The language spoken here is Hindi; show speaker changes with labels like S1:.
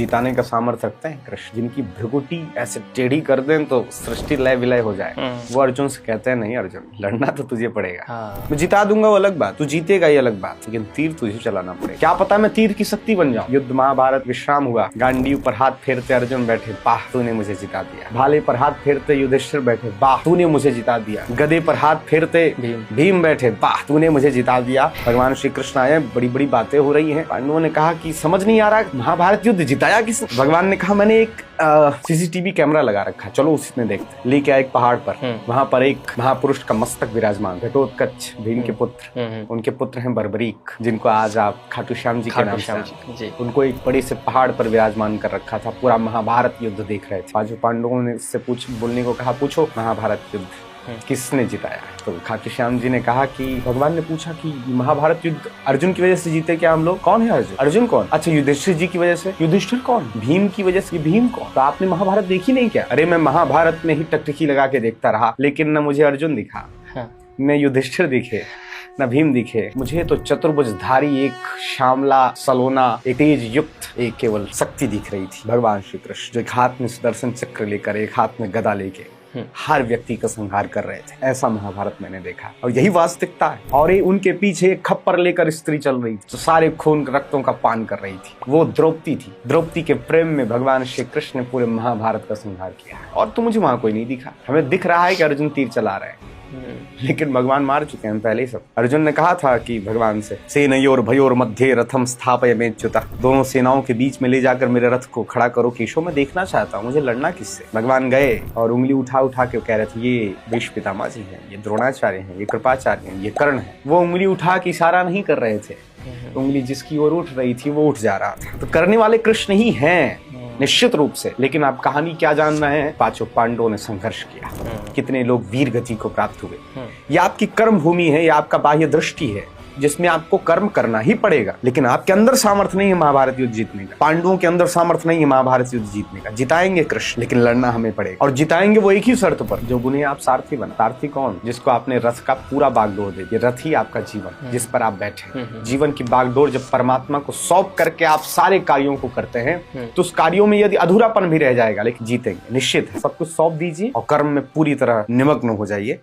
S1: जिताने का सामर्थ्य रखते हैं कृष्ण। जिनकी भ्रुकुटी ऐसे टेढ़ी कर दें तो सृष्टि लय विलय हो जाए, वो अर्जुन से कहते हैं नहीं अर्जुन, लड़ना तो तुझे पड़ेगा। मैं जिता दूंगा वो अलग बात, तू जीतेगा ये अलग बात, लेकिन तीर तुझे चलाना पड़ेगा। क्या पता मैं तीर की शक्ति बन जाऊं। युद्ध महाभारत विश्राम हुआ। गांडीव पर हाथ फेरते अर्जुन बैठे, वाह तूने मुझे जिता दिया। भाले पर हाथ फेरते युधिष्ठिर बैठे, वाह तूने मुझे जिता दिया। गदे पर हाथ फेरते भीम बैठे, वाह तूने मुझे जिता दिया। भगवान श्री कृष्ण आए, बड़ी बड़ी बातें हो रही हैं। पांडवों ने कहा कि समझ नहीं आ रहा महाभारत युद्ध जिताया किसने। भगवान ने कहा मैंने एक सीसीटीवी कैमरा लगा रखा, चलो उसमें देखते। लेके आए एक पहाड़ पर, वहां पर एक महापुरुष का मस्तक विराजमान, घटोत्कच भीम के पुत्र, उनके पुत्र हैं बर्बरीक, जिनको आज आप खाटू श्याम जी के नाम से, उनको एक बड़े से पहाड़ पर विराजमान कर रखा था। पूरा महाभारत युद्ध देख रहे थे। पांचों पांडवों ने इससे बोलने को कहा, पूछो महाभारत युद्ध किसने जिताया। तो खाटू श्याम जी ने कहा कि भगवान ने पूछा कि महाभारत युद्ध अर्जुन की वजह से जीते क्या हम लोग। कौन है अर्जुन? अर्जुन कौन? अच्छा युधिष्ठिर जी की वजह से। युधिष्ठिर कौन? भीम की वजह से। भीम कौन? तो आपने महाभारत देखी नहीं क्या? अरे मैं महाभारत में ही टकटकी लगा के देखता रहा, लेकिन न मुझे अर्जुन दिखा, न युधिष्ठिर दिखे, न भीम दिखे। मुझे तो चतुर्भुजधारी एक श्यामला सलोना एक तेज युक्त एक केवल शक्ति दिख रही थी, भगवान श्री कृष्ण, जो एक हाथ में सुदर्शन चक्र लेकर, एक हाथ में गदा लेके हर व्यक्ति का संहार कर रहे थे। ऐसा महाभारत मैंने देखा और यही वास्तविकता है। और ये उनके पीछे एक खप्पर लेकर स्त्री चल रही थी, तो सारे खून रक्तों का पान कर रही थी। वो द्रौपदी थी। द्रौपदी के प्रेम में भगवान श्री कृष्ण ने पूरे महाभारत का संहार किया। और तो मुझे वहां कोई नहीं दिखा। हमें दिख रहा है कि अर्जुन तीर चला रहे हैं, लेकिन भगवान मार चुके हैं पहले ही सब। अर्जुन ने कहा था कि भगवान से, सेनयोर भयोर मध्य रथम स्थापयमेच्युता, दोनों सेनाओं के बीच में ले जाकर मेरे रथ को खड़ा करो केशव, मैं देखना चाहता हूँ, मुझे लड़ना किससे। भगवान गए और उंगली उठा उठा के कह रहे थे ये भीष्म पितामह जी हैं, ये द्रोणाचार्य हैं, ये कृपाचार्य हैं, ये कर्ण है। वो उंगली उठा के इशारा नहीं कर रहे थे, उंगली जिसकी ओर उठ रही थी वो उठ जा रहा था। तो करने वाले कृष्ण ही हैं निश्चित रूप से। लेकिन आप कहानी क्या जान रहे हैं? पांचों पांडवों ने संघर्ष किया, कितने लोग वीर गति को प्राप्त हुए। ये आपकी कर्म भूमि है, ये आपका बाह्य दृष्टि है, जिसमें आपको कर्म करना ही पड़ेगा। लेकिन आपके अंदर सामर्थ्य नहीं है महाभारत युद्ध जीतने का। पांडवों के अंदर सामर्थ्य नहीं है महाभारत युद्ध जीतने का। जिताएंगे कृष्ण, लेकिन लड़ना हमें पड़ेगा। और जिताएंगे वो एक ही शर्त पर, जो उन्हें आप सारथी बना। सारथी कौन? जिसको आपने रथ का पूरा बागडोर दे दिया। रथ ही आपका जीवन, जिस पर आप बैठे। जीवन की बागडोर जब परमात्मा को सौंप करके आप सारे कार्यों को करते हैं, तो उस कार्यों में यदि अधूरापन भी रह जाएगा, लेकिन जीतेंगे निश्चित है। सब कुछ सौंप दीजिए और कर्म में पूरी तरह निमग्न हो जाइए।